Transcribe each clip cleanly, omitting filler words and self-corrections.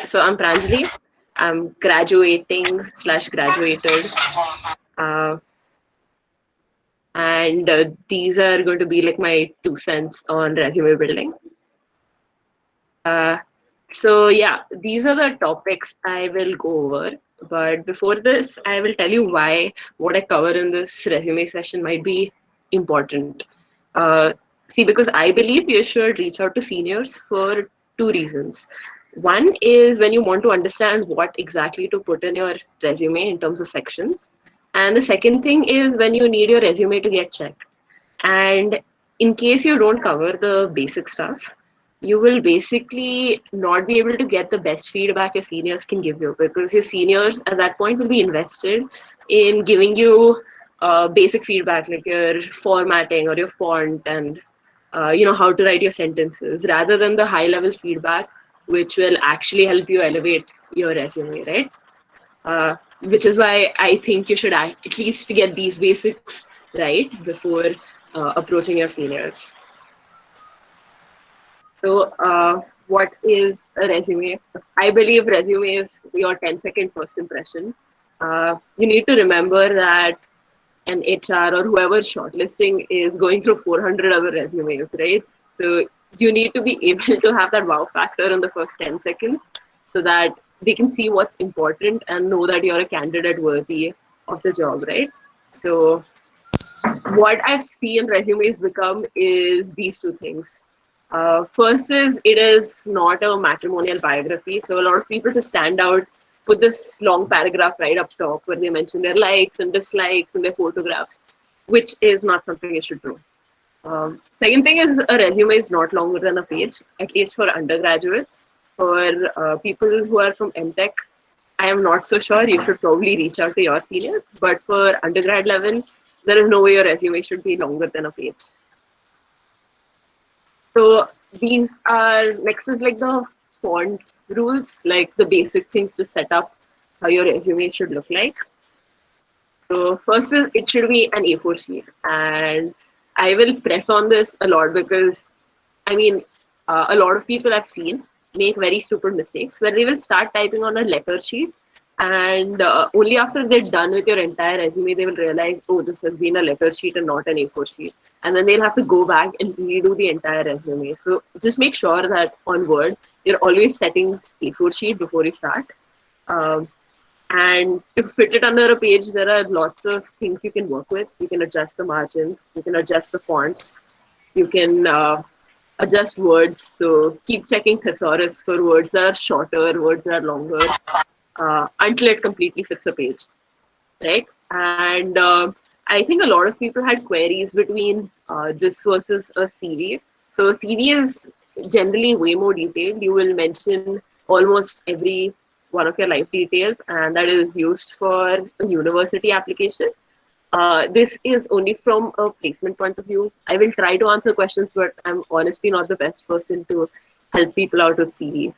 So I'm Pranjali. I'm graduating slash graduated. Uh, and these are going to be like my 2 cents on resume building. Uh, so yeah, these are the topics I will go over. But before this, I will tell you why what I cover in this resume session might be important. Uh, See, because I believe you should reach out to seniors for two reasons. One is when you want to understand what exactly to put in your resume in terms of sections. And the second thing is when you need your resume to get checked. And in case you don't cover the basic stuff, you will basically not be able to get the best feedback your seniors can give you, because your seniors at that point will be invested in giving you basic feedback like your formatting or your font and how to write your sentences, rather than the high level feedback which will actually help you elevate your resume, right? Which is why I think you should at least get these basics right before approaching your seniors. So, what is a resume? I believe resume is your 10-second first impression. You need to remember that an HR or whoever shortlisting is going through 400 other resumes, right? So you need to be able to have that wow factor in the first 10 seconds so that they can see what's important and know that you're a candidate worthy of the job, right? So what I've seen resumes become is these two things. First is it is not a matrimonial biography. So a lot of people to stand out put this long paragraph right up top where they mention their likes and dislikes and their photographs, which is not something you should do. Second thing is a resume is not longer than a page, at least for undergraduates. For people who are from MTech, I am not so sure. You should probably reach out to your seniors. But for undergrad level, there is no way your resume should be longer than a page. So these are next is like the font rules, like the basic things to set up how your resume should look like. So first is it should be an A4 sheet, and I will press on this a lot because I mean a lot of people I've seen make very stupid mistakes where they will start typing on a letter sheet, and only after they're done with your entire resume they will realize, oh, this has been a letter sheet and not an A4 sheet, and then they'll have to go back and redo the entire resume. So just make sure that on Word you're always setting A4 sheet before you start. Um, and to fit it under a page, there are lots of things you can work with. You can adjust the margins, you can adjust the fonts, you can adjust words. So keep checking thesaurus for words that are shorter, words that are longer, until it completely fits a page, right? And I think a lot of people had queries between this versus a CV. So CV is generally way more detailed. You will mention almost every one of your life details, and that is used for a university application. This is only from a placement point of view. I will try to answer questions, but I'm honestly not the best person to help people out with CV.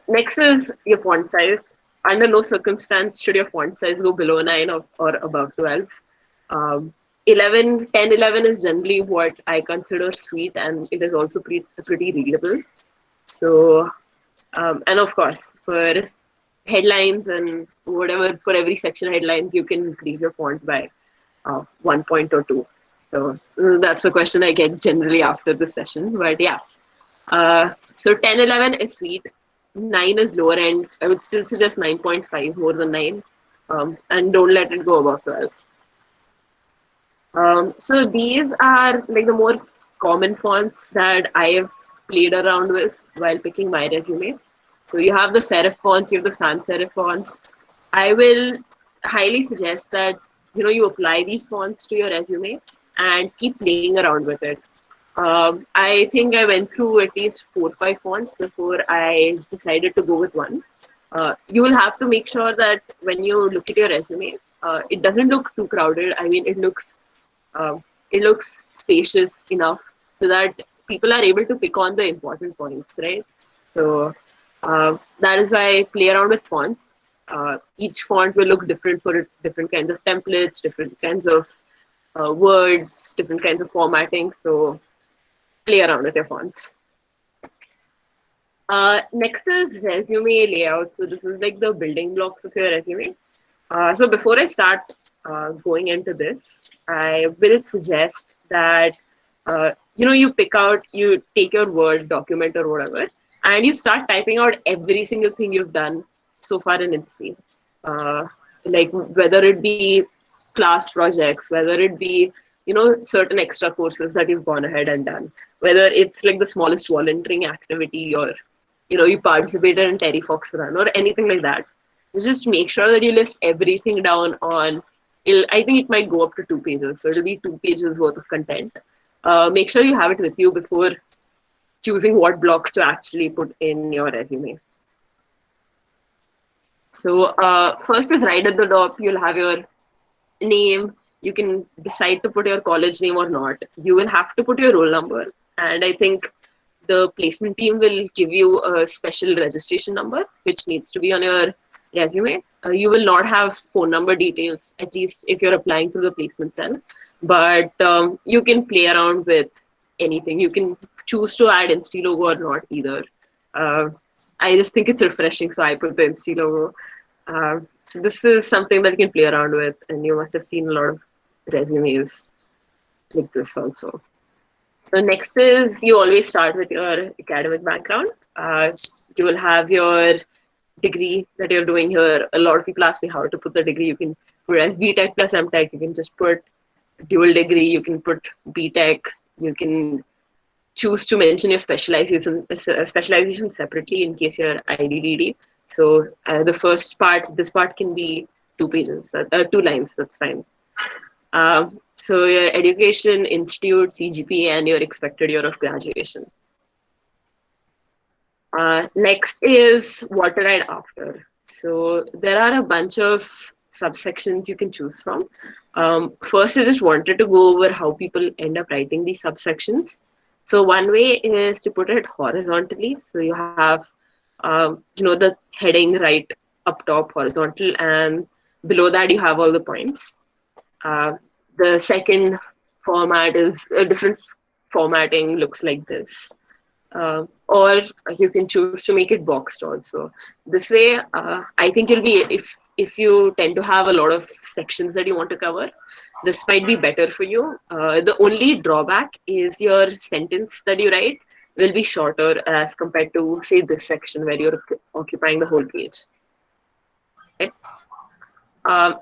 Next is your font size. Under no circumstance should your font size go below 9 or above 12. Um, 11, 10, 11 is generally what I consider sweet, and it is also pretty readable. So, and of course, for headlines and whatever, for every section headlines, you can increase your font by 1 point or two. So that's a question I get generally after the session. But yeah, so 10, 11 is sweet. 9 is lower end. I would still suggest 9.5 more than 9. And don't let it go above 12. So these are like the more common fonts that I have played around with while picking my resume. So you have the serif fonts, you have the sans serif fonts. I will highly suggest that you apply these fonts to your resume and keep playing around with it. I think I went through at least 4 or 5 fonts before I decided to go with one. You will have to make sure that when you look at your resume, it doesn't look too crowded. I mean, uh, it looks spacious enough so that people are able to pick on the important points, right? So that is why I play around with fonts. Each font will look different for different kinds of templates, different kinds of words, different kinds of formatting. So play around with your fonts. Next is resume layout. So this is like the building blocks of your resume. So before I start going into this, I will suggest that you pick out, you take your Word document or whatever, and you start typing out every single thing you've done so far in Insta. Uh, like whether it be class projects, whether it be certain extra courses that you've gone ahead and done, whether it's like the smallest volunteering activity or you participated in Terry Fox Run or anything like that. Just make sure that you list everything down on. I think it might go up to 2 pages, so it'll be 2 pages worth of content. Make sure you have it with you before choosing what blocks to actually put in your resume. So first is right at the top, you'll have your name. You can decide to put your college name or not. You will have to put your roll number. And I think the placement team will give you a special registration number, which needs to be on your resume. You will not have phone number details, at least if you're applying through the placement cell. But you can play around with anything. You can choose to add Insta logo or not either. Uh, I just think it's refreshing, so I put the Insta logo. So this is something that you can play around with, and you must have seen a lot of resumes like this also. So next is you always start with your academic background. You will have your degree that you're doing here. A lot of people ask me how to put the degree. You can put as BTech plus MTech. You can just put dual degree. You can put BTech. You can choose to mention your specialization separately in case you're IDDD. So the first part, this part can be 2 pages, 2 lines. That's fine. So your education, institute, CGPA, and your expected year of graduation. Next is what to write after. So there are a bunch of subsections you can choose from. First, I just wanted to go over how people end up writing these subsections. So one way is to put it horizontally. So you have, the heading right up top, horizontal, and below that you have all the points. The second format is a different formatting, looks like this. Or you can choose to make it boxed also. This way, I think you'll be, if you tend to have a lot of sections that you want to cover, this might be better for you. The only drawback is your sentence that you write will be shorter as compared to, say, this section where you're occupying the whole page. Right?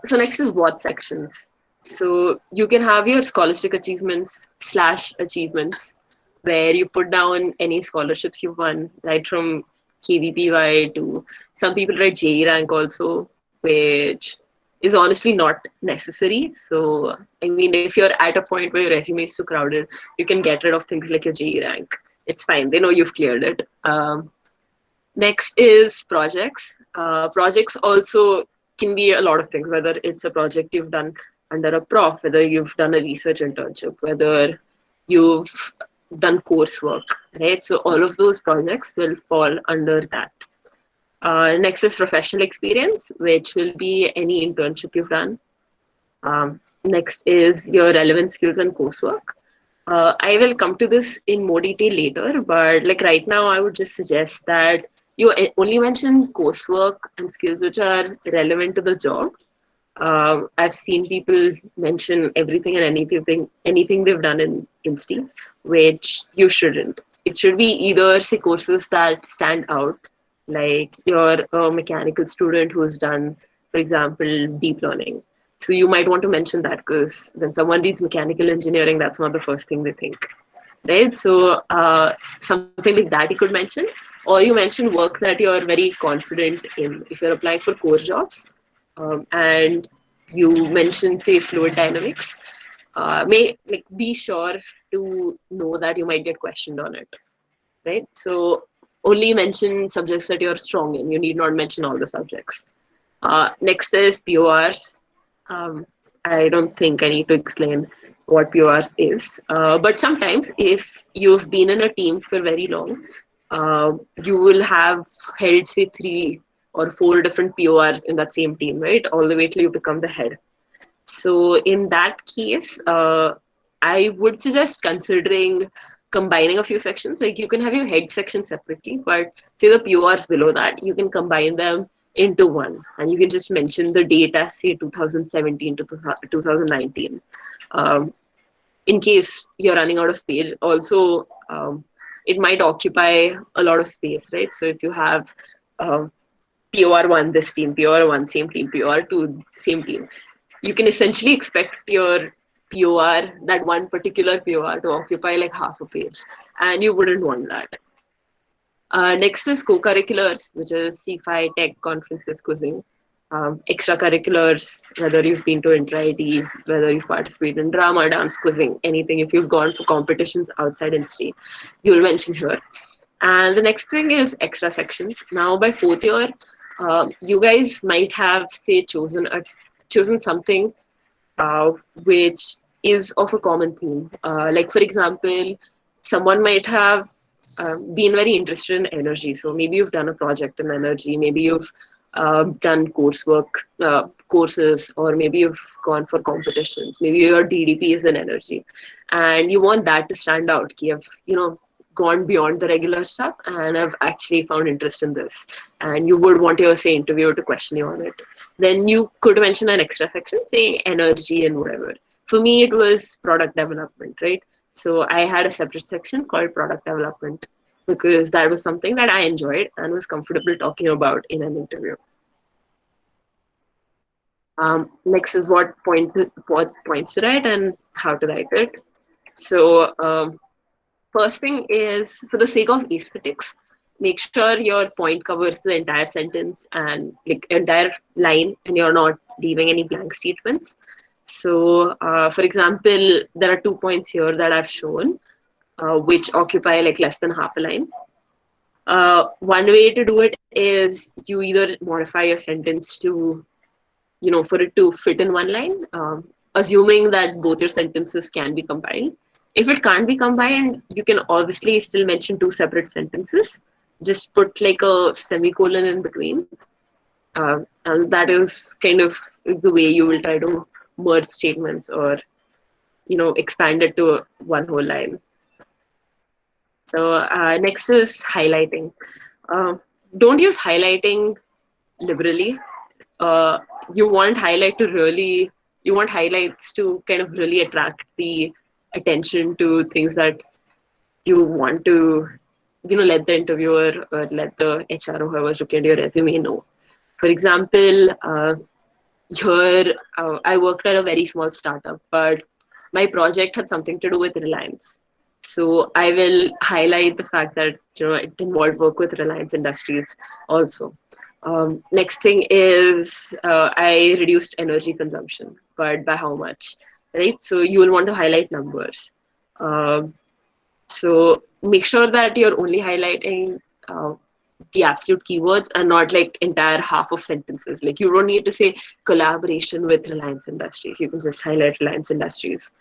So next is what sections. So you can have your scholastic achievements / achievements, where you put down any scholarships you've won, right from KVPY to some people write JE rank also, which is honestly not necessary. So, I mean, if you're at a point where your resume is too crowded, you can get rid of things like your JE rank. It's fine. They know you've cleared it. Next is projects. Projects also can be a lot of things, whether it's a project you've done under a prof, whether you've done a research internship, whether you've done coursework, right? So all of those projects will fall under that. Next is professional experience, which will be any internship you've done. Next is your relevant skills and coursework. I will come to this in more detail later, but like right now, I would just suggest that you only mention coursework and skills which are relevant to the job. I've seen people mention everything and anything they've done in Insta, which you shouldn't. It should be either say courses that stand out, like you're a mechanical student who's done, for example, deep learning. So you might want to mention that because when someone reads mechanical engineering, that's not the first thing they think, right? So something like that you could mention, or you mention work that you're very confident in. If you're applying for core jobs, and you mention say fluid dynamics, may like be sure to know that you might get questioned on it, right? So only mention subjects that you're strong in. You need not mention all the subjects. Next is PORs. I don't think I need to explain what PORs is, but sometimes if you've been in a team for very long, you will have held say 3 or 4 different PORs in that same team, right? All the way till you become the head. So in that case, I would suggest considering combining a few sections. Like you can have your head section separately, but say the PORs below that, you can combine them into one, and you can just mention the date as say 2017 to 2019. Um, in case you're running out of space, also it might occupy a lot of space, right? So if you have POR1 this team, POR1 same team, POR2 same team, you can essentially expect your POR, that one particular POR, to occupy like half a page, and you wouldn't want that. Next is co-curriculars, which is CFI, tech, conferences, quizzing. Extracurriculars, whether you've been to inter-IT, whether you've participated in drama, dance, quizzing, anything, if you've gone for competitions outside in-state, you'll mention here. And the next thing is extra sections. Now, by fourth year, you guys might have, say, chosen something which is of a common theme. Like, for example, someone might have been very interested in energy. So maybe you've done a project in energy, maybe you've done coursework, courses, or maybe you've gone for competitions. Maybe your DDP is in energy, and you want that to stand out. You've gone beyond the regular stuff and have actually found interest in this, and you would want your say interviewer to question you on it. Then you could mention an extra section saying energy and whatever. For me, it was product development, right? So I had a separate section called product development because that was something that I enjoyed and was comfortable talking about in an interview. Next is what points to write and how to write it. So first thing is, for the sake of aesthetics, make sure your point covers the entire sentence and like entire line, and you're not leaving any blank statements. So, for example, there are 2 points here that I've shown, which occupy like less than half a line. One way to do it is you either modify your sentence to, for it to fit in one line, assuming that both your sentences can be combined. If it can't be combined, you can obviously still mention two separate sentences. Just put like a semicolon in between. And that is kind of the way you will try to merge statements or, expand it to one whole line. So next is highlighting. Don't use highlighting liberally. Uh, you want highlights to kind of really attract the attention to things that you want to, let the interviewer or let the HR or whoever's looking at your resume know. For example, here I worked at a very small startup, but my project had something to do with Reliance. So I will highlight the fact that it involved work with Reliance Industries also. Next thing is I reduced energy consumption, but by how much, right? So you will want to highlight numbers. So make sure that you're only highlighting the absolute keywords and not like entire half of sentences. Like you don't need to say collaboration with Reliance Industries. You can just highlight Reliance Industries.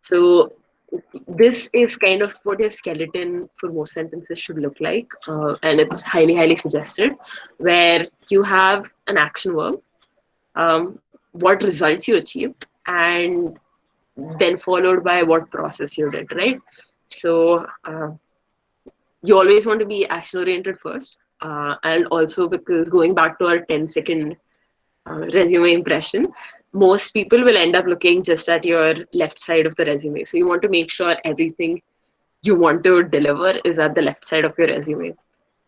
So this is kind of what your skeleton for most sentences should look like. And it's highly, highly suggested, where you have an action verb, what results you achieved, and then followed by what process you did, right? So you always want to be action oriented first. And also because going back to our 10-second resume impression, most people will end up looking just at your left side of the resume. So you want to make sure everything you want to deliver is at the left side of your resume.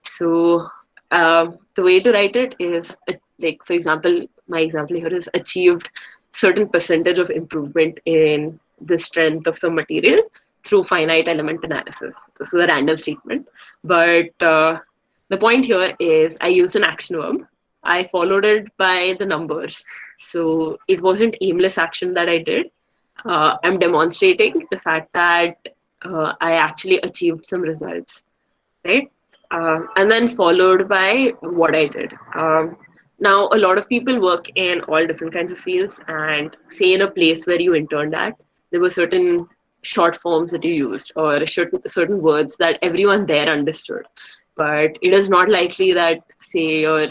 So the way to write it is like, for example, my example here is achieved certain percentage of improvement in the strength of some material through finite element analysis. This is a random statement, but the point here is I used an action verb. I followed it by the numbers. So it wasn't aimless action that I did. I'm demonstrating the fact that I actually achieved some results, right? And then followed by what I did. Now, a lot of people work in all different kinds of fields, and say in a place where you interned at, there were certain short forms that you used or certain words that everyone there understood. But it is not likely that, say, your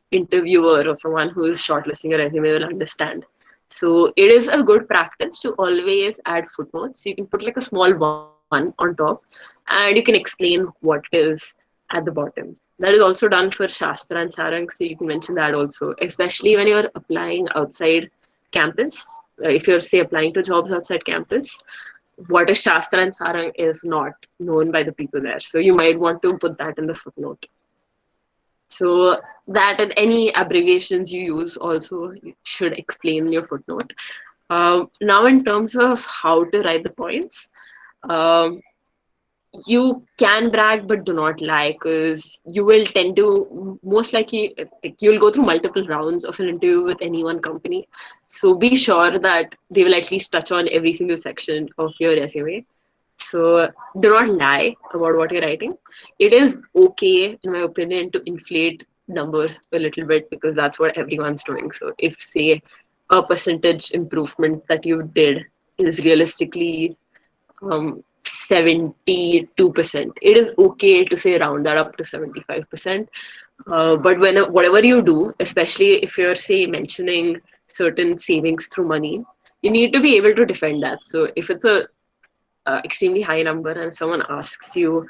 interviewer or someone who is shortlisting a resume will understand. So it is a good practice to always add footnotes. So you can put like a small one on top and you can explain what it is at the bottom. That is also done for Shastra and Sarang, so you can mention that also, especially when you're applying outside campus. If you're, say, applying to jobs outside campus, what is Shastra and Sarang is not known by the people there. So you might want to put that in the footnote. So that and any abbreviations you use also you should explain in your footnote. Now, in terms of how to write the points, um, you can brag but do not lie, because you will tend to most likely like, you'll go through multiple rounds of an interview with any one company. So be sure that they will at least touch on every single section of your resume. So do not lie about what you're writing. It is okay, in my opinion, to inflate numbers a little bit, because that's what everyone's doing. So if, say, a percentage improvement that you did is realistically 72%, it is okay to say round that up to 75%. But whatever you do, especially if you're, say, mentioning certain savings through money, you need to be able to defend that. So if it's a extremely high number and someone asks you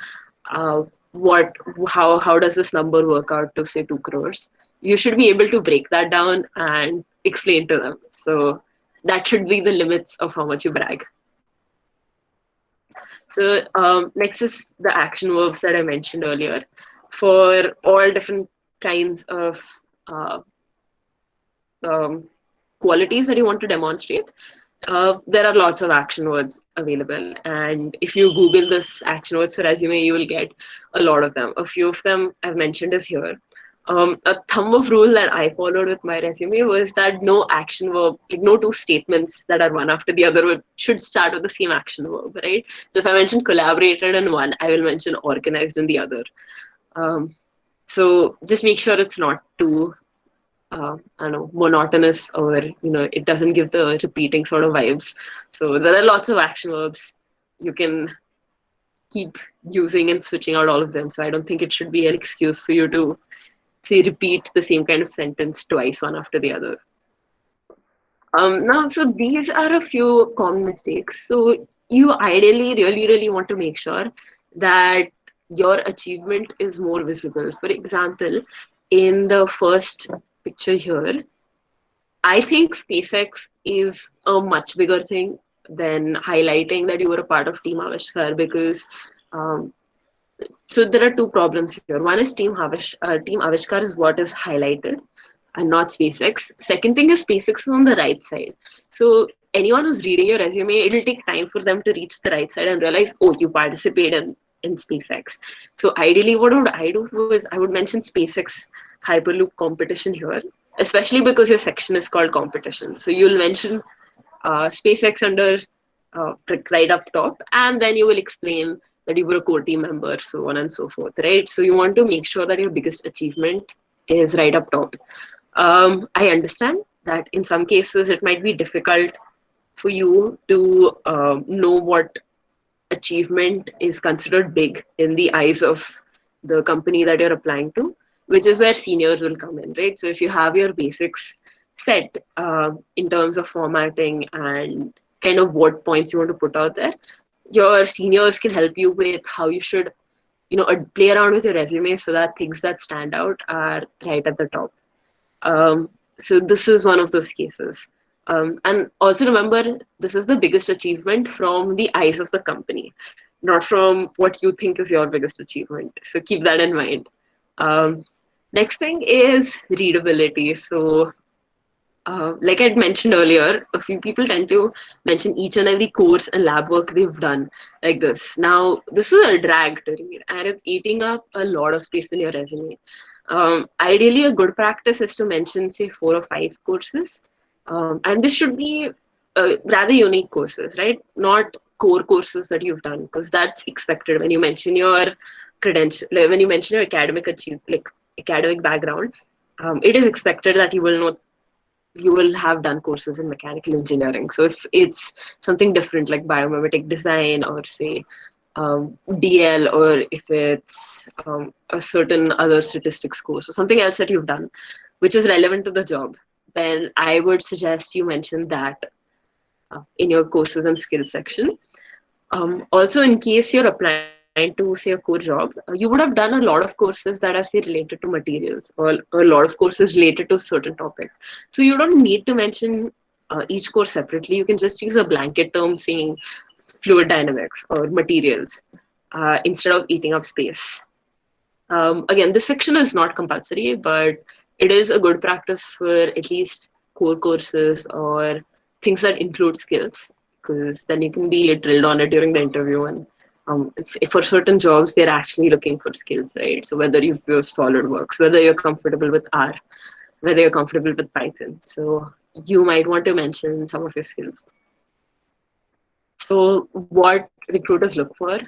uh, what how does this number work out to, say, 2 crores, you should be able to break that down and explain to them. So that should be the limits of how much you brag. So next is the action verbs that I mentioned earlier. For all different kinds of uh, um, qualities that you want to demonstrate, there are lots of action words available. And if you Google this action words for resume, you will get a lot of them. A few of them I've mentioned is here. A thumb of rule that I followed with my resume was that no action verb, like no two statements that are one after the other should start with the same action verb, right? So if I mention collaborated in one, I will mention organized in the other. Um, so just make sure it's not too I don't know, monotonous, or it doesn't give the repeating sort of vibes. So there are lots of action verbs. You can keep using and switching out all of them. So I don't think it should be an excuse for you to, say, repeat the same kind of sentence twice, one after the other. Now, so these are a few common mistakes. So you ideally really, really want to make sure that your achievement is more visible. For example, in the first picture here, I think SpaceX is a much bigger thing than highlighting that you were a part of Team Avishkar, because um, so there are two problems here. One is Team Avishkar is what is highlighted and not SpaceX. Second thing is SpaceX is on the right side. So anyone who's reading your resume, it'll take time for them to reach the right side and realize, oh, you participated in SpaceX. So ideally, what would I do is I would mention SpaceX Hyperloop competition here, especially because your section is called competition. So you'll mention SpaceX under right up top, and then you will explain that you were a core team member, so on and so forth, right? So you want to make sure that your biggest achievement is right up top. I understand that in some cases it might be difficult for you to know what achievement is considered big in the eyes of the company that you're applying to, which is where seniors will come in, right? So if you have your basics set in terms of formatting and kind of what points you want to put out there, your seniors can help you with how you should, play around with your resume so that things that stand out are right at the top. So this is one of those cases. And also remember, this is the biggest achievement from the eyes of the company, not from what you think is your biggest achievement. So keep that in mind. Um, Next thing is readability. So like I'd mentioned earlier, a few people tend to mention each and every course and lab work they've done like this. Now, this is a drag to read, and it's eating up a lot of space in your resume. Ideally, a good practice is to mention, say, 4 or 5 courses. And this should be rather unique courses, right? Not core courses that you've done, because that's expected when you mention your credential, like when you mention your academic background. It is expected that you will have done courses in mechanical engineering. So if it's something different like biomimetic design, or, say, DL, or if it's a certain other statistics course or something else that you've done, which is relevant to the job, then I would suggest you mention that in your courses and skills section. Also, in case you're applying to, say, a core job, you would have done a lot of courses that are, say, related to materials, or a lot of courses related to a certain topic. So you don't need to mention each course separately. You can just use a blanket term saying fluid dynamics or materials instead of eating up space. Again, this section is not compulsory, but it is a good practice for at least core courses or things that include skills, because then you can be drilled on it during the interview. And for certain jobs, they're actually looking for skills, right? So whether you've used SolidWorks, whether you're comfortable with R, whether you're comfortable with Python. So you might want to mention some of your skills. So what recruiters look for?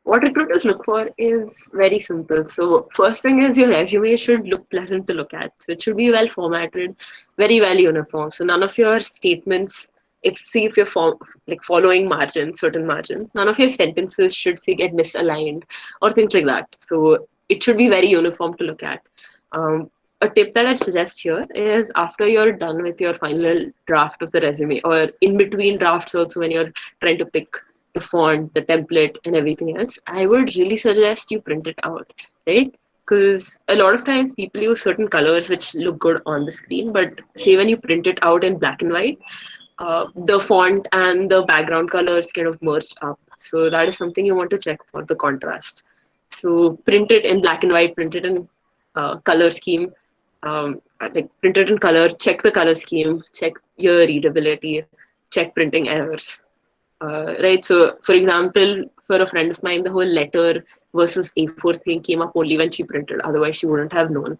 What recruiters look for is very simple. So first thing is your resume should look pleasant to look at. So it should be well formatted, very well uniform. So none of your statements, if you're following margins, certain margins, none of your sentences should say get misaligned or things like that. So it should be very uniform to look at. A tip that I'd suggest here is after you're done with your final draft of the resume, or in between drafts also, when you're trying to pick the font, the template, and everything else, I would really suggest you print it out, right? Because a lot of times people use certain colors which look good on the screen, but say when you print it out in black and white, the font and the background colors kind of merge up. So that is something you want to check for the contrast. So print it in black and white, print it in color scheme, like print it in color, check the color scheme, check your readability, check printing errors. Right. So, for example, for a friend of mine, the whole letter versus A4 thing came up only when she printed. Otherwise, she wouldn't have known.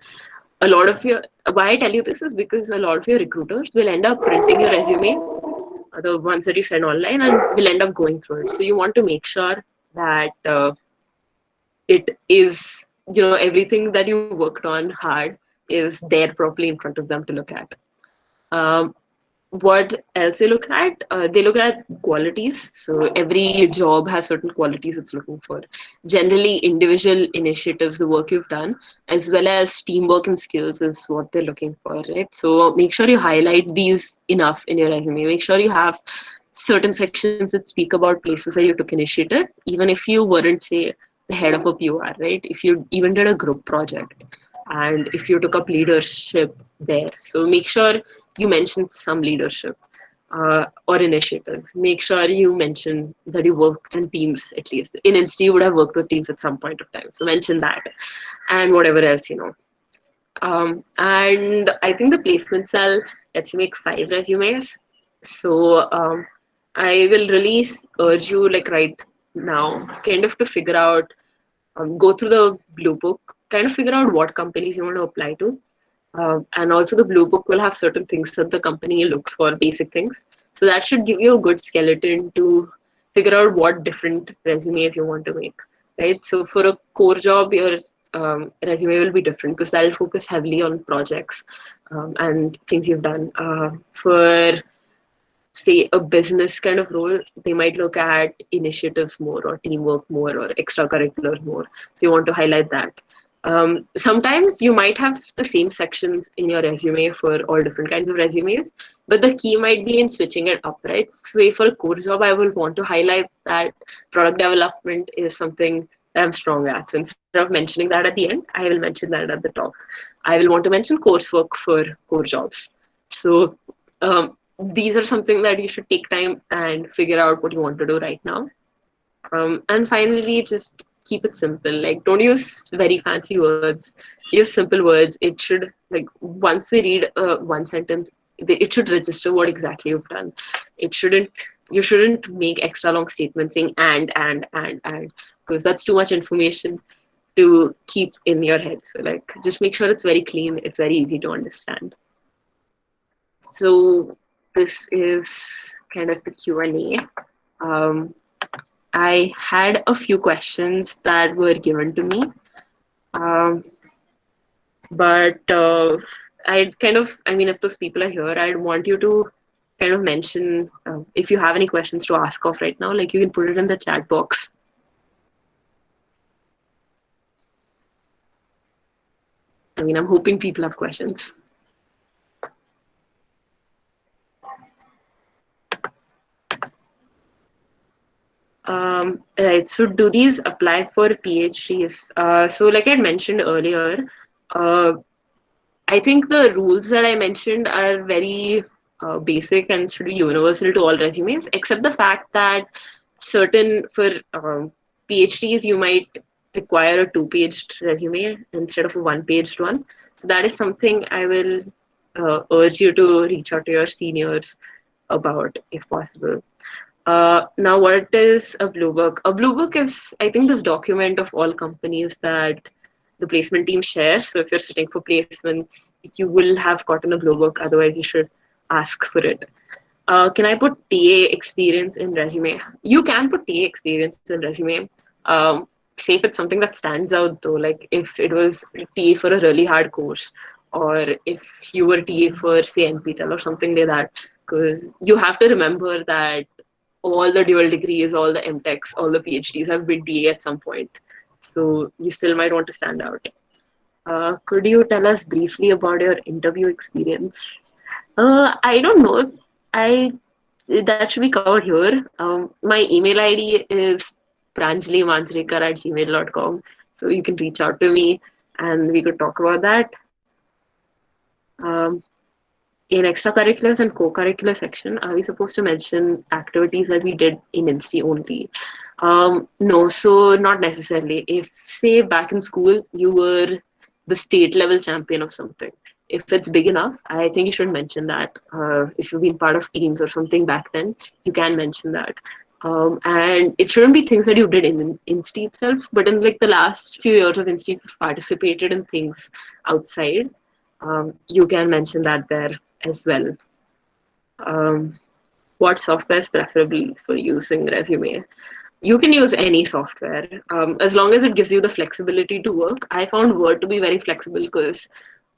A lot of your Why I tell you this is because a lot of your recruiters will end up printing your resume, the ones that you send online, and will end up going through it. So you want to make sure that it is, everything that you worked on hard is there properly in front of them to look at. Um, what else they look at? They look at qualities. So every job has certain qualities it's looking for. Generally, individual initiatives, the work you've done, as well as teamwork and skills is what they're looking for, right? So make sure you highlight these enough in your resume. Make sure you have certain sections that speak about places where you took initiative, even if you weren't, say, the head of a POR, right? If you even did a group project and if you took up leadership there. So make sure you mention some leadership or initiative. Make sure you mention that you worked in teams at least. In Insta, you would have worked with teams at some point of time. So mention that and whatever else, and I think the placement cell lets you make 5 resumes. So I will really urge you, like right now, kind of to figure out, go through the blue book, kind of figure out what companies you want to apply to. And also, the blue book will have certain things that the company looks for, basic things. So that should give you a good skeleton to figure out what different resumes you want to make, right? So for a core job, your resume will be different because that will focus heavily on projects and things you've done. For say a business kind of role, they might look at initiatives more or teamwork more or extracurriculars more. So you want to highlight that. Sometimes you might have the same sections in your resume for all different kinds of resumes, but the key might be in switching it up, right? So if for a core job, I will want to highlight that product development is something that I'm strong at. So instead of mentioning that at the end, I will mention that at the top. I will want to mention coursework for core jobs. So these are something that you should take time and figure out what you want to do right now. And finally, just keep it simple. Like, don't use very fancy words. Use simple words. It should, like, once they read one sentence, it should register what exactly you've done. It shouldn't. You shouldn't make extra long statements saying and, because that's too much information to keep in your head. So, like, just make sure it's very clean. It's very easy to understand. So this is kind of the Q&A. Um, I had a few questions that were given to me, um, but if those people are here, I'd want you to kind of mention if you have any questions to ask of right now, like you can put it in the chat box. I'm hoping people have questions. right. So do these apply for PhDs? So like I mentioned earlier, uh, I think the rules that I mentioned are very basic and should be universal to all resumes, except the fact that certain for PhDs you might require a two-paged resume instead of a one-paged one. So that is something I will urge you to reach out to your seniors about if possible. Now, what is a blue book? A blue book is, I think, this document of all companies that the placement team shares. So if you're sitting for placements, you will have gotten a blue book. Otherwise, you should ask for it. Can I put TA experience in resume? You can put TA experience in resume. Um, Say if it's something that stands out though, like if it was TA for a really hard course, or if you were TA for say NPTEL or something like that, because you have to remember that all the dual degrees, all the MTechs, all the PhDs have been TA at some point. So you still might want to stand out. Could you tell us briefly about your interview experience? I don't know. I that should be covered here. My email ID is pranjalimanjrekar@gmail.com. So you can reach out to me and we could talk about that. Um, in extracurriculars and co-curricular section, are we supposed to mention activities that we did in NC only? No, so not necessarily. If, say, back in school, you were the state level champion of something, if it's big enough, I think you should mention that. If you've been part of teams or something back then, you can mention that. And it shouldn't be things that you did in Insti itself, but in like the last few years of Insti, you've participated in things outside. You can mention that there as well. Um, what software is preferable for using resume? You can use any software as long as it gives you the flexibility to work. I found Word to be very flexible because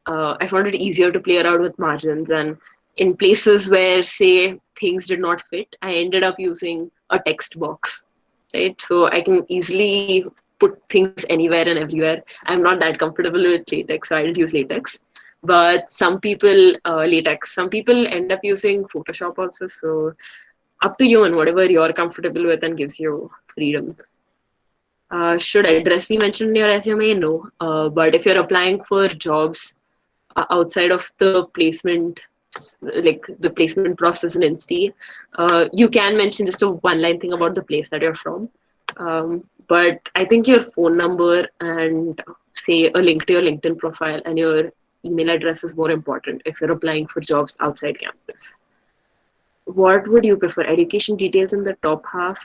I found it easier to play around with margins. And in places where, say, things did not fit, I ended up using a text box, right? So I can easily put things anywhere and everywhere. I'm not that comfortable with latex, so I didn't use latex. But some people, latex, some people end up using Photoshop also. So up to you and whatever you're comfortable with and gives you freedom. Should address be mentioned in your resume? No. But if you're applying for jobs outside of the placement, like the placement process in Insti, you can mention just a one-line thing about the place that you're from. But I think your phone number and say a link to your LinkedIn profile and your email address is more important if you're applying for jobs outside campus. What would you prefer? Education details in the top half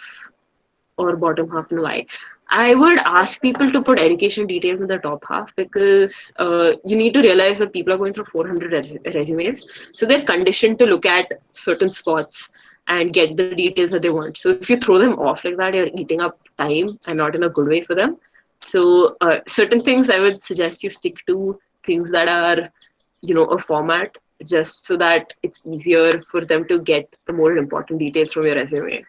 or bottom half, and why? I would ask people to put education details in the top half because you need to realize that people are going through 400 resumes. So they're conditioned to look at certain spots and get the details that they want. So if you throw them off like that, you're eating up time and not in a good way for them. So certain things I would suggest you stick to things that are, a format just so that it's easier for them to get the more important details from your resume.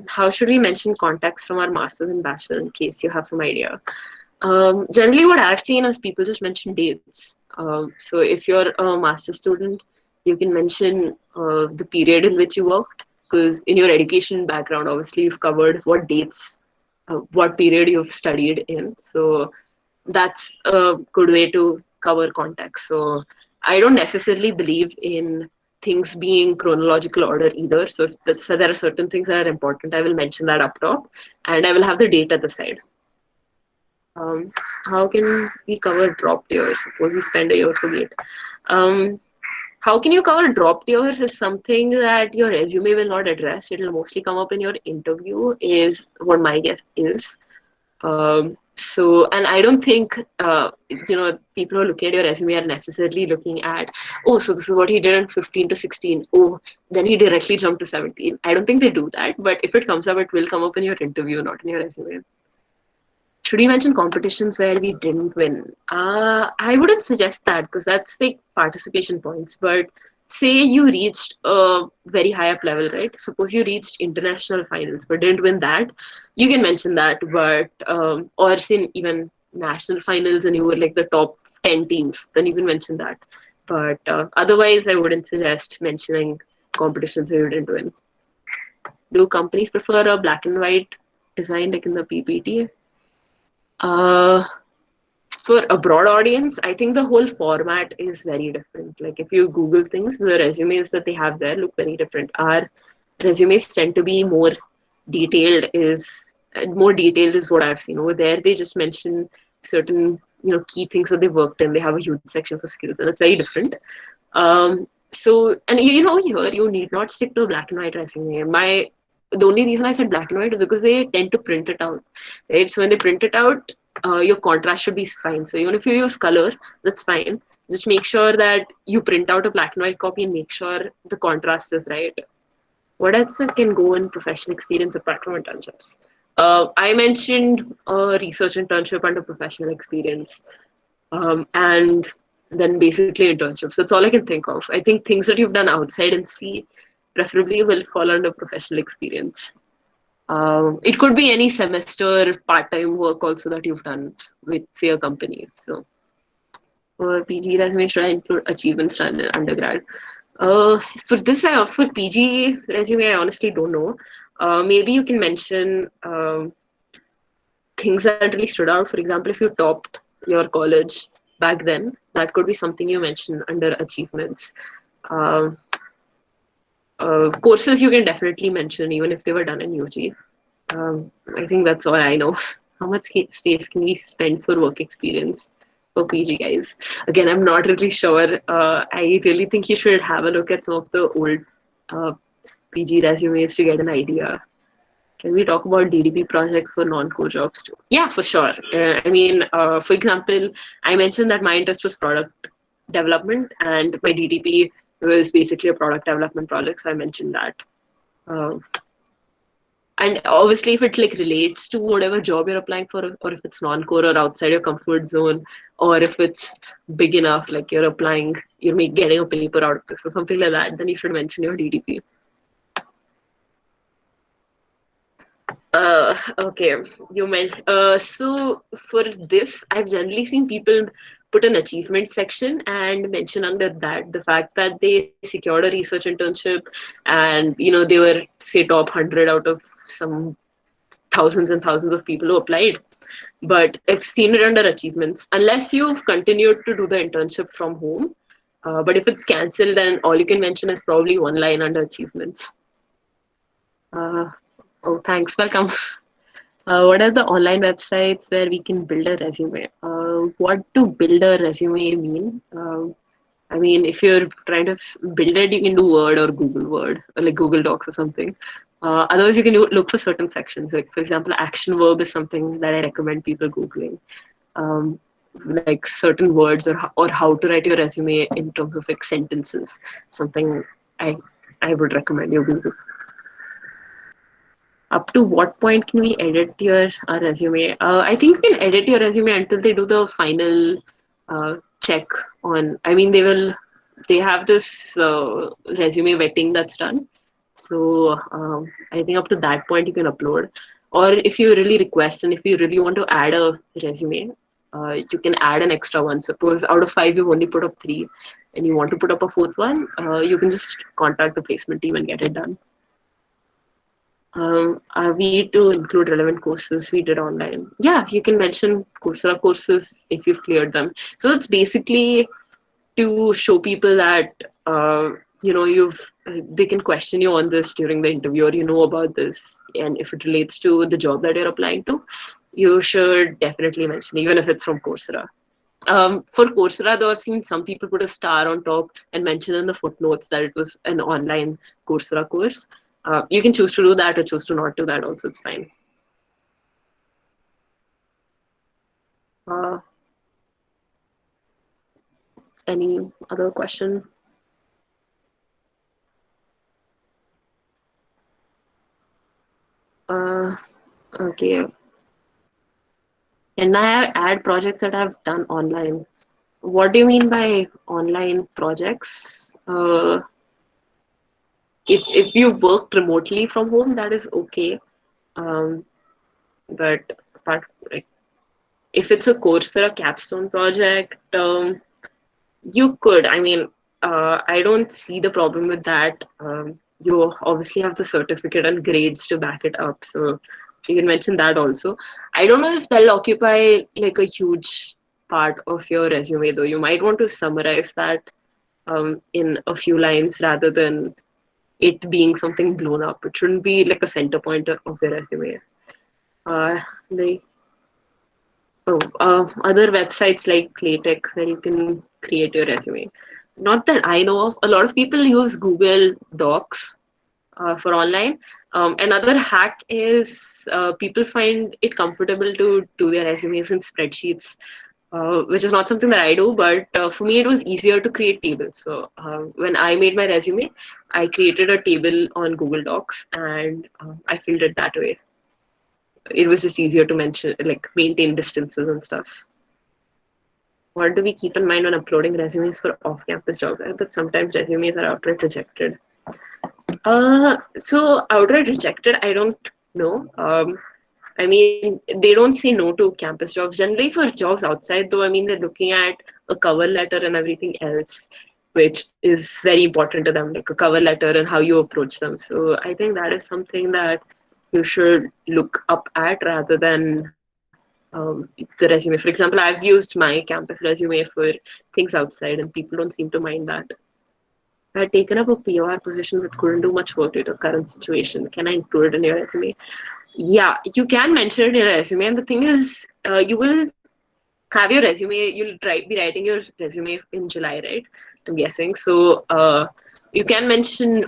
How should we mention contacts from our master's and bachelor in case you have some idea? Generally, what I've seen is people just mention dates. So if you're a master's student, you can mention the period in which you worked, because in your education background, obviously, you've covered what dates, what period you've studied in. So that's a good way to cover context. So I don't necessarily believe in things being chronological order either. So there are certain things that are important. I will mention that up top, and I will have the date at the side. Um, how can we cover drop years? Suppose we spend a year for gate. Um, how can you cover drop years is something that your resume will not address. It will mostly come up in your interview, is what my guess is. And I don't think, people who are looking at your resume are necessarily looking at, oh, so this is what he did in 15 to 16. Oh, then he directly jumped to 17. I don't think they do that. But if it comes up, it will come up in your interview, not in your resume. Should we mention competitions where we didn't win? I wouldn't suggest that because that's like participation points. But say you reached a very high up level, right? Suppose you reached international finals but didn't win that, you can mention that. But or say even national finals and you were like the top 10 teams, then you can mention that. But otherwise, I wouldn't suggest mentioning competitions where you didn't win. Do companies prefer a black and white design, like in the PPT. Uh, for a broad audience, I think the whole format is very different. Like if you Google things, the resumes that they have there look very different. Our resumes tend to be more detailed is what I've seen. Over there, they just mention certain key things that they worked in. They have a huge section for skills, and it's very different. And here you need not stick to a black and white resume. The only reason I said black and white is because they tend to print it out, right? So when they print it out, your contrast should be fine. So even if you use color, that's fine. Just make sure that you print out a black and white copy and make sure the contrast is right. What else can go in professional experience apart from internships? I mentioned a research internship under professional experience, and then basically internships. That's all I can think of. I think things that you've done outside and see preferably will fall under professional experience. It could be any semester part-time work also that you've done with, say, a company. So for PG resume, should I include achievements done in undergrad? For PG resume, I honestly don't know. Maybe you can mention things that really stood out. For example, if you topped your college back then, that could be something you mention under achievements. Um Courses you can definitely mention, even if they were done in UG. I think that's all I know. How much space can we spend for work experience for PG guys? Again, I'm not really sure. I really think you should have a look at some of the old uh, PG resumes to get an idea. Can we talk about DDP project for non-core jobs too? Yeah, for sure. For example, I mentioned that my interest was product development, and my DDP was basically a product development project. So I mentioned that. Uh, and obviously, if it like relates to whatever job you're applying for, or if it's non-core or outside your comfort zone, or if it's big enough, like you're applying, getting a paper out of this or something like that, then you should mention your DDP. Okay, you meant so for this, I've generally seen people put an achievement section and mention under that the fact that they secured a research internship and they were say top 100 out of some thousands and thousands of people who applied. But I've seen it under achievements unless you've continued to do the internship from home. But if it's cancelled, then all you can mention is probably one line under achievements. Uh, oh, thanks. Welcome. What are the online websites where we can build a resume? What to build a resume mean? If you're trying to build it, you can do Word or Google Word, or like Google Docs or something. Otherwise, you can look for certain sections. Like, for example, action verb is something that I recommend people Googling. Um, like certain words or how to write your resume in terms of like sentences. Something I I would recommend you Google. Up to what point can we edit your resume? I think you can edit your resume until they do the final check on. They have this resume vetting that's done. So I think up to that point you can upload. Or if you really request and if you really want to add a resume, you can add an extra one. Suppose out of 5 you've only put up 3 and you want to put up a 4th one, you can just contact the placement team and get it done. Are we to include relevant courses we did online? Yeah, you can mention Coursera courses if you've cleared them. So it's basically to show people that they can question you on this during the interview, or you know about this, and if it relates to the job that you're applying to, you should definitely mention, even if it's from Coursera. For Coursera, though, I've seen some people put a star on top and mention in the footnotes that it was an online Coursera course. You can choose to do that or choose to not do that also, it's fine. Uh, any other question? Okay. And I add projects that I've done online. What do you mean by online projects? If you worked remotely from home, that is okay. Um, but apart, like, if it's a course or a capstone project, you could. I don't see the problem with that. You obviously have the certificate and grades to back it up, so You can mention that also. I don't know if they'll occupy like a huge part of your resume, though. You might want to summarize that in a few lines rather than it being something blown up. It shouldn't be like a center pointer of your resume. Like other websites like Claytech where you can create your resume. Not that I know of. A lot of people use Google Docs for online. Another hack is people find it comfortable to do their resumes in spreadsheets, which is not something that I do, but for me it was easier to create tables. So when I made my resume, I created a table on Google Docs and I filled it that way. It was just easier to mention, like maintain distances and stuff. What do we keep in mind when uploading resumes for off-campus jobs? I think that sometimes resumes are outright rejected. So outright rejected, I don't know. I mean, they don't say no to campus jobs. Generally, for jobs outside, though, I mean, they're looking at a cover letter and everything else, which is very important to them, like a cover letter and how you approach them. So I think that is something that you should look up at rather than the resume. For example, I've used my campus resume for things outside, and people don't seem to mind that. I had taken up a POR position but couldn't do much work due to current situation. Can I include it in your resume? Yeah, you can mention it in your resume. And the thing is, you will have your resume, you'll be writing your resume in July, right? I'm guessing. So you can mention,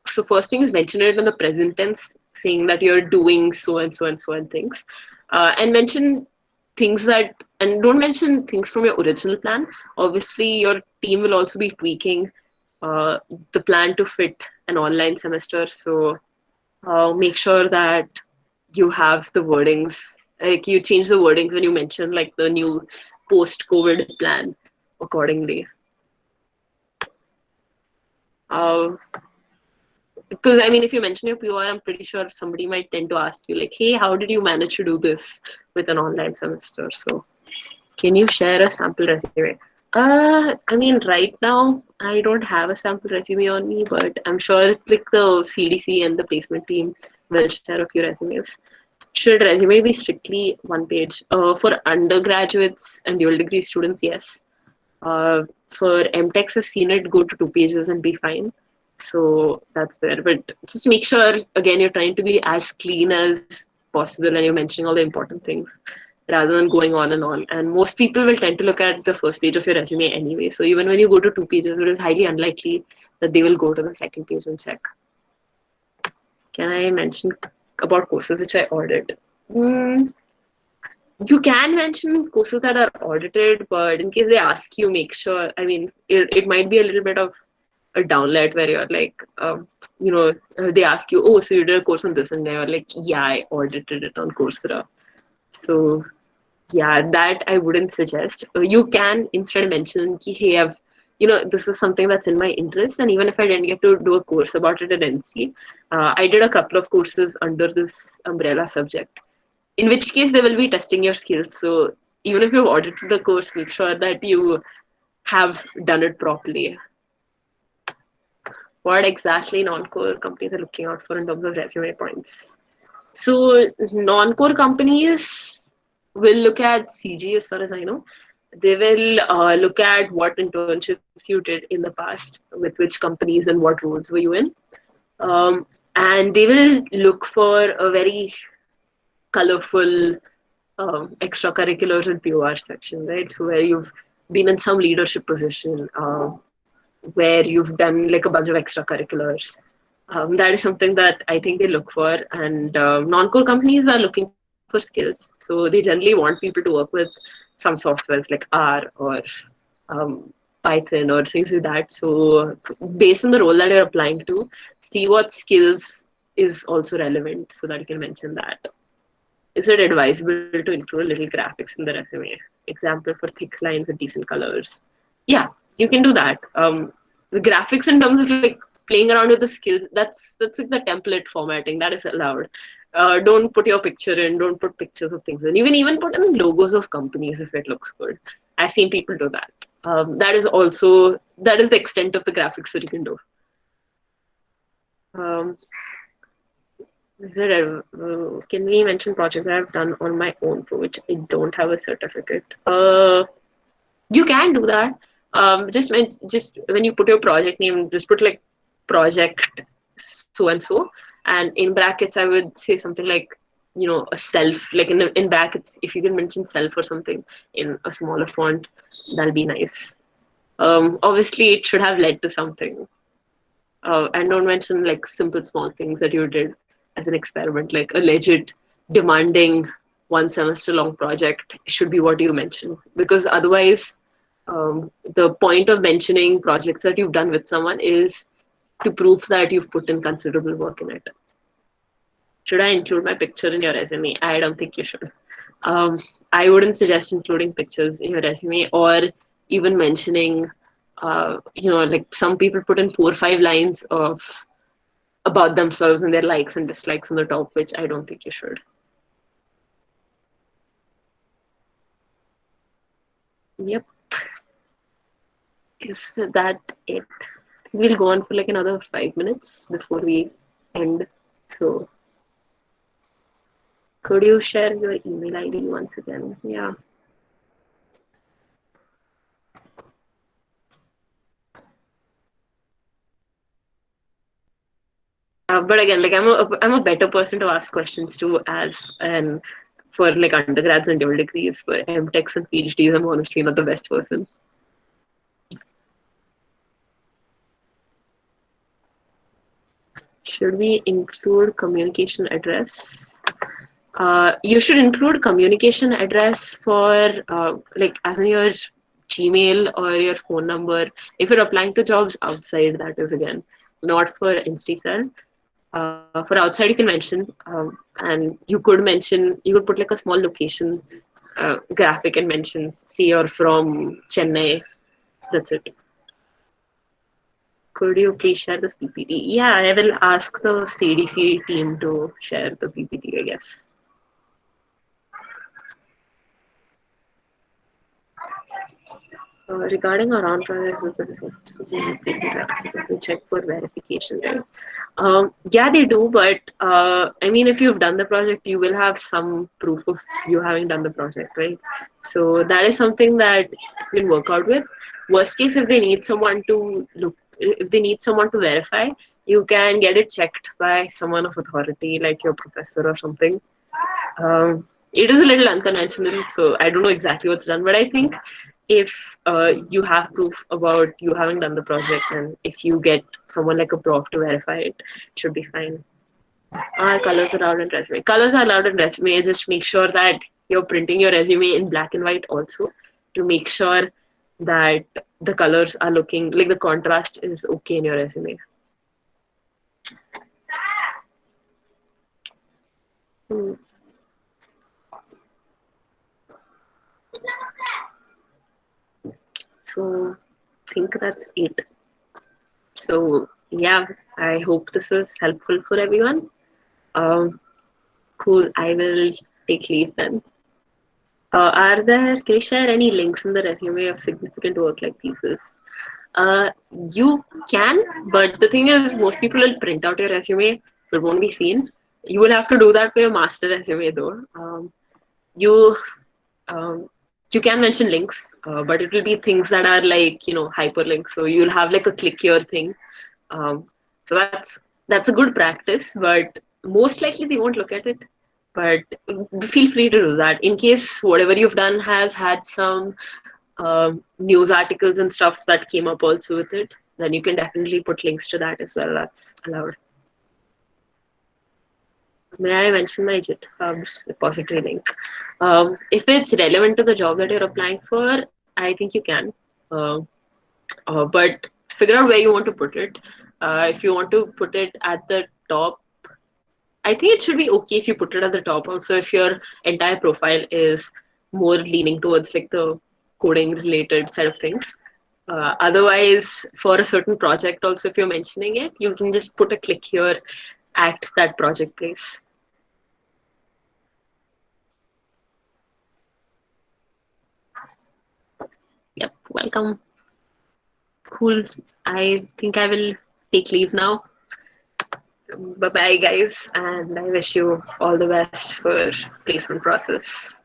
so first thing is mention it in the present tense, saying that you're doing so and so and so and things. And mention things that, and don't mention things from your original plan. Obviously, your team will also be tweaking uh, the plan to fit an online semester. So make sure that you have the wordings, like you change the wordings when you mention like the new post-COVID plan accordingly. Uh, because I mean, if you mention your POR, I'm pretty sure somebody might tend to ask you like, "Hey, how did you manage to do this with an online semester?" So, can you share a sample resume? I mean, right now I don't have a sample resume on me, but I'm sure like the CDC and the placement team will share a few resumes. Should resume be strictly one page? For undergraduates and dual degree students, yes. For MTechs, I've seen it go to 2 pages and be fine. So that's there. But just make sure, again, you're trying to be as clean as possible and you're mentioning all the important things rather than going on and on. And most people will tend to look at the first page of your resume anyway. So even when you go to 2 pages, it is highly unlikely that they will go to the second page and check. Can I mention about courses which I audit? Mm, you can mention courses that are audited, but in case they ask you, make sure. I mean, it might be a little bit of a downlight where you're like, they ask you, oh, so you did a course on this, and they're like, yeah, I audited it on Coursera. So yeah, that I wouldn't suggest. You can instead mention, ki, hey, this is something that's in my interest, and even if I didn't get to do a course about it at NC, I did a couple of courses under this umbrella subject. In which case, they will be testing your skills. So even if you've audited the course, make sure that you have done it properly. What exactly non-core companies are looking out for in terms of resume points? So non-core companies will look at CG as far as I know. They will look at what internships you did in the past, with which companies and what roles were you in. And they will look for a very colorful extracurriculars and POR section, right? So where you've been in some leadership position, where you've done like a bunch of extracurriculars. That is something that I think they look for. And non-core companies are looking for skills. So they generally want people to work with some softwares like R or Python or things like that. So based on the role that you're applying to, see what skills is also relevant so that you can mention that. Is it advisable to include little graphics in the resume? Example for thick lines with decent colors. Yeah, you can do that. The graphics in terms of like playing around with the skills, that's like the template formatting that is allowed. Don't put your picture in. Don't put pictures of things in. You can even put in logos of companies if it looks good. I've seen people do that. That is the extent of the graphics that you can do. Um, Is there can we mention projects that I've done on my own for which I don't have a certificate? You can do that. Just when you put your project name, just put like project so and so, and in brackets I would say something like a self, like in brackets. If you can mention self or something in a smaller font, that'll be nice. Obviously, it should have led to something. And don't mention like simple small things that you did as an experiment, like a legit demanding 1 semester long project should be what you mention, because otherwise the point of mentioning projects that you've done with someone is to prove that you've put in considerable work in it. Should I include my picture in your resume? I don't think you should. um, I wouldn't suggest including pictures in your resume, or even mentioning like some people put in 4 or 5 lines of about themselves and their likes and dislikes on the top, which I don't think you should. Yep. Is that it? We'll go on for like another 5 minutes before we end. So, could you share your email ID once again? Yeah. But again, like I'm a better person to ask questions to as and for like undergrads and dual degrees. For MTechs and PhDs, I'm honestly not the best person. Should we include communication address? You should include communication address for like as in your Gmail or your phone number. If you're applying to jobs outside, that is again not for InstiCell. For outside, you can mention, and you could put like a small location graphic and mention, say you're from Chennai. That's it. Could you please share this PPT? Yeah, I will ask the CDC team to share the PPT, I guess. Regarding our on-premise, we check for verification, right? Yeah, they do, but I mean, if you've done the project, you will have some proof of you having done the project, right? So that is something that you can work out with. Worst case, if they need someone to look, if they need someone to verify, you can get it checked by someone of authority, like your professor or something. It is a little unconventional, so I don't know exactly what's done, but I think if you have proof about you having done the project, and if you get someone like a prof to verify it, it should be fine. Are colors allowed in resume? Colors are allowed in resume. Just make sure that you're printing your resume in black and white also, to make sure that the colors are looking like the contrast is okay in your resume. Hmm. So I think that's it. So yeah, I hope this is helpful for everyone. Um, cool. I will take leave then. Can you share any links in the resume of significant work like thesis? Uh, you can, but the thing is, most people will print out your resume, so it won't be seen. You will have to do that for your master resume though. You you can mention links, but it will be things that are like hyperlinks. So you'll have like a click here thing. Um, so that's a good practice, but most likely they won't look at it. But feel free to do that in case whatever you've done has had some news articles and stuff that came up also with it. Then you can definitely put links to that as well. That's allowed. May I mention my GitHub repository link? If it's relevant to the job that you're applying for, I think you can. Uh, but figure out where you want to put it. If you want to put it at the top, I think it should be okay if you put it at the top. Also, if your entire profile is more leaning towards like the coding related side of things. Otherwise, for a certain project, also if you're mentioning it, you can just put a click here at that project place. Yep, welcome. Cool. I think I will take leave now. Bye bye, guys, and I wish you all the best for placement process.